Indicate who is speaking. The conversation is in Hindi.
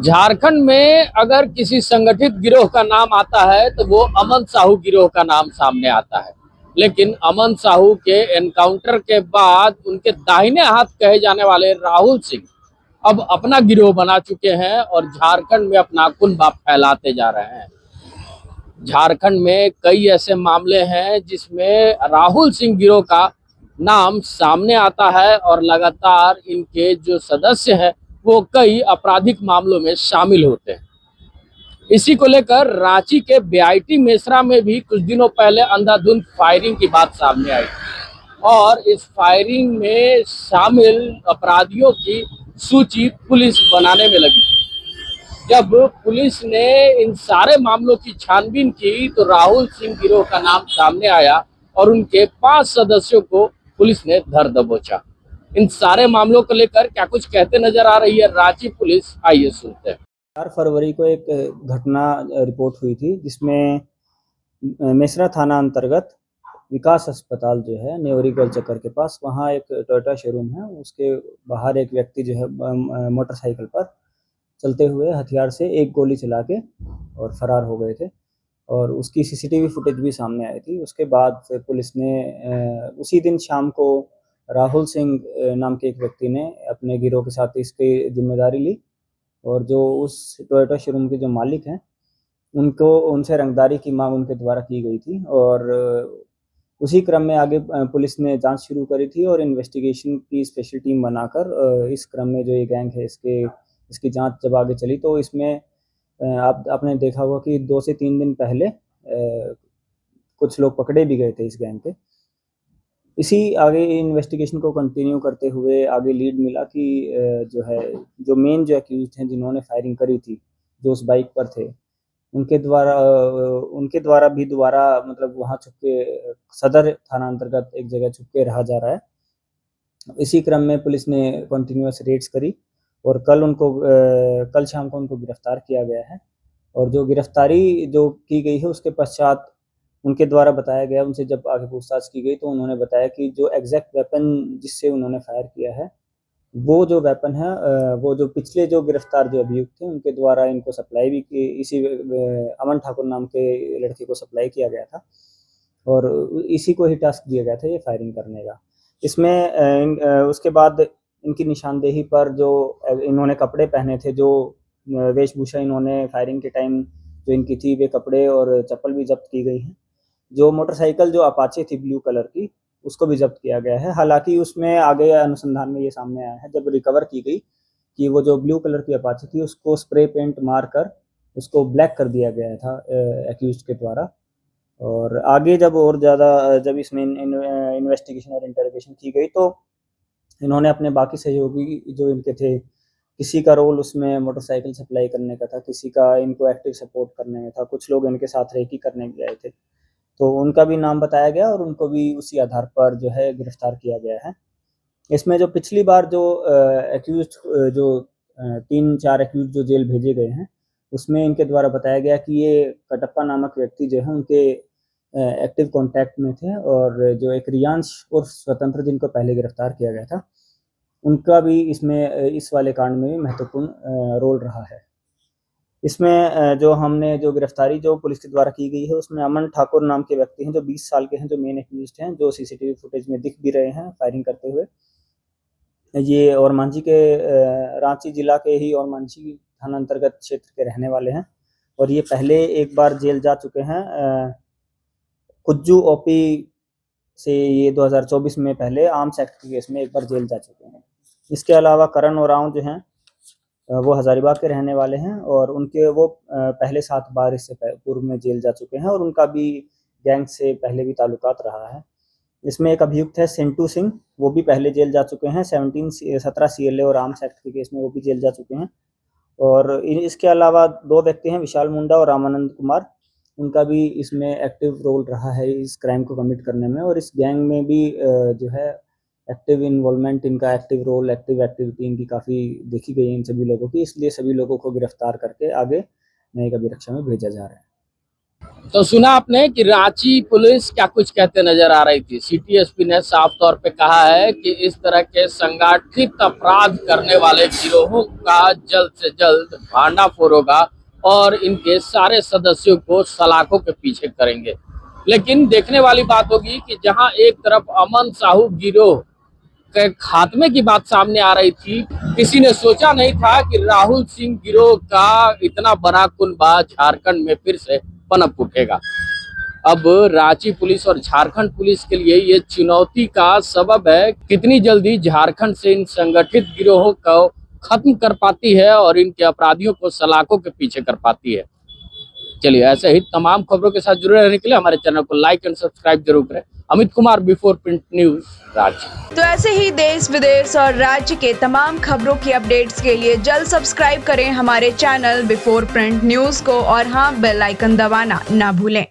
Speaker 1: झारखंड में अगर किसी संगठित गिरोह का नाम आता है तो वो अमन साहू गिरोह का नाम सामने आता है। लेकिन अमन साहू के एनकाउंटर के बाद उनके दाहिने हाथ कहे जाने वाले राहुल सिंह अब अपना गिरोह बना चुके हैं और झारखंड में अपना कुनबा फैलाते जा रहे हैं। झारखंड में कई ऐसे मामले हैं जिसमें राहुल सिंह गिरोह का नाम सामने आता है और लगातार इनके जो सदस्य हैं वो कई आपराधिक मामलों में शामिल होते हैं। इसी को लेकर रांची के बीआईटी मेसरा में भी कुछ दिनों पहले अंधाधुंध फायरिंग की बात सामने आई और इस फायरिंग में शामिल अपराधियों की सूची पुलिस बनाने में लगी। जब पुलिस ने इन सारे मामलों की छानबीन की तो राहुल सिंह गिरोह का नाम सामने आया और उनके 5 सदस्यों को पुलिस ने धर दबोचा। इन सारे मामलों को लेकर क्या कुछ कहते नजर आ रही है रांची पुलिस, आइए सुनते हैं।
Speaker 2: 4 फरवरी को एक घटना रिपोर्ट हुई थी जिसमें मेसरा थाना अंतर्गत विकास अस्पताल जो है नेवरी गोल चक्कर के पास, वहाँ एक टोयोटा शोरूम है, उसके बाहर एक व्यक्ति जो है मोटरसाइकिल पर चलते हुए हथियार से एक गोली चला के और फरार हो गए थे और उसकी सीसीटीवी फुटेज भी सामने आई थी। उसके बाद फिर पुलिस ने उसी दिन शाम को राहुल सिंह नाम के एक व्यक्ति ने अपने गिरोह के साथ इसकी जिम्मेदारी ली और जो उस टोयोटा शोरूम के जो मालिक हैं उनको उनसे रंगदारी की मांग उनके द्वारा की गई थी और उसी क्रम में आगे पुलिस ने जांच शुरू करी थी और इन्वेस्टिगेशन की स्पेशल टीम बनाकर इस क्रम में जो ये गैंग है इसकी जांच जब आगे चली तो इसमें आपने देखा होगा कि 2 से 3 दिन पहले कुछ लोग पकड़े भी गए थे इस गैंग के। इसी आगे इन्वेस्टिगेशन को कंटिन्यू करते हुए आगे लीड मिला कि जो है जो मेन जो एक्यूज्ड हैं जिन्होंने फायरिंग करी थी, जो उस बाइक पर थे, उनके द्वारा भी दोबारा मतलब वहाँ छुप के सदर थाना अंतर्गत एक जगह छुप के रहा जा रहा है। इसी क्रम में पुलिस ने कंटिन्यूअस रेड्स करी और कल शाम को उनको गिरफ्तार किया गया है और जो गिरफ्तारी जो की गई है उसके पश्चात उनके द्वारा बताया गया, उनसे जब आगे पूछताछ की गई तो उन्होंने बताया कि जो एग्जैक्ट वेपन जिससे उन्होंने फायर किया है वो जो वेपन है वो जो पिछले जो गिरफ्तार जो अभियुक्त थे उनके द्वारा इनको सप्लाई भी की, इसी अमन ठाकुर नाम के लड़के को सप्लाई किया गया था और इसी को ही टास्क दिया गया था ये फायरिंग करने का। इसमें उसके बाद इनकी निशानदेही पर जो इन्होंने कपड़े पहने थे, जो वेशभूषा इन्होंने फायरिंग के टाइम जो इनकी थी, वे कपड़े और चप्पल भी जब्त की गई हैं। जो मोटरसाइकिल जो अपाचे थी ब्लू कलर की, उसको भी जब्त किया गया है। हालांकि उसमें आगे अनुसंधान में ये सामने आया है जब रिकवर की गई कि वो जो ब्लू कलर की अपाचे थी उसको स्प्रे पेंट मारकर उसको ब्लैक कर दिया गया था एक्यूज्ड के द्वारा। और आगे जब और ज़्यादा जब इसमें इन्वेस्टिगेशन और इंटरोगेशन की गई तो इन्होंने अपने बाकी सहयोगी जो इनके थे, किसी का रोल उसमें मोटरसाइकिल सप्लाई करने का था, किसी का इनको एक्टिव सपोर्ट करने में था, कुछ लोग इनके साथ रेकी करने भी आए थे, तो उनका भी नाम बताया गया और उनको भी उसी आधार पर जो है गिरफ्तार किया गया है। इसमें जो पिछली बार जो एक्यूज्ड जो 3-4 एक्यूज्ड जो जेल भेजे गए हैं, उसमें इनके द्वारा बताया गया कि ये कटप्पा नामक व्यक्ति जो है उनके एक्टिव कॉन्टैक्ट में थे और जो एक रियांश उर्फ स्वतंत्र जिनको पहले गिरफ्तार किया गया था, उनका भी इसमें इस वाले कांड में भी महत्वपूर्ण रोल रहा है। इसमें जो गिरफ्तारी जो पुलिस के द्वारा की गई है उसमें अमन ठाकुर नाम के व्यक्ति हैं जो 20 साल के हैं, जो मेन एक्यूज्ड हैं, जो सीसीटीवी फुटेज में दिख भी रहे हैं फायरिंग करते हुए। ये ओरमांझी के रांची जिला के ही ओरमांझी थाना अंतर्गत क्षेत्र के रहने वाले हैं और ये पहले एक बार जेल जा चुके हैं कुज्जू ओपी से। ये 2024 में पहले आर्म्स एक्ट के केस में एक बार जेल जा चुके हैं। इसके अलावा करण ओरांव जो हैं वो हजारीबाग के रहने वाले हैं और उनके वो पहले 7 बार इससे पूर्व में जेल जा चुके हैं और उनका भी गैंग से पहले भी ताल्लुकात रहा है। इसमें एक अभियुक्त है सेंटू सिंह, वो भी पहले जेल जा चुके हैं। 17 CLA और आर्म्स एक्ट के केस में वो भी जेल जा चुके हैं। और इसके अलावा 2 व्यक्ति हैं, विशाल मुंडा और रामानंद कुमार, उनका भी इसमें एक्टिव रोल रहा है इस क्राइम को कमिट करने में और इस गैंग में भी जो है एक्टिव इन्वॉल्वमेंट, इनका एक्टिव रोल, एक्टिव एक्टिविटी इनकी काफ़ी देखी गई है इन सभी लोगों की। इसलिए सभी लोगों को गिरफ्तार करके आगे न्यायिक अभिरक्षा में भेजा जा रहा है।
Speaker 1: तो सुना आपने कि रांची पुलिस क्या कुछ कहते नजर आ रही थी। सिटी एसपी ने साफ तौर पे कहा है कि इस तरह के संगठित अपराध करने वाले गिरोहों का जल्द से जल्द भांडाफोड़ होगा और इनके सारे सदस्यों को सलाखों के पीछे करेंगे। लेकिन देखने वाली बात होगी कि जहां एक तरफ अमन साहू गिरोह के खात्मे की बात सामने आ रही थी, किसी ने सोचा नहीं था कि राहुल सिंह गिरोह का इतना बड़ा कुनबा झारखंड में फिर से पनप उठेगा। अब रांची पुलिस और झारखंड पुलिस के लिए ये चुनौती का सबब है, कितनी जल्दी झारखंड से इन संगठित गिरोहों को खत्म कर पाती है और इनके अपराधियों को सलाखों के पीछे कर पाती है। चलिए, ऐसे ही तमाम खबरों के साथ जुड़े रहने के लिए हमारे चैनल को लाइक एंड सब्सक्राइब जरूर करें। Amit Kumar, before print news, Ranchi.
Speaker 3: तो ऐसे ही देश विदेश और राज्य के तमाम खबरों की अपडेट्स के लिए जल्द सब्सक्राइब करें हमारे चैनल बिफोर प्रिंट न्यूज को और हाँ, बेल आइकन दबाना ना भूलें।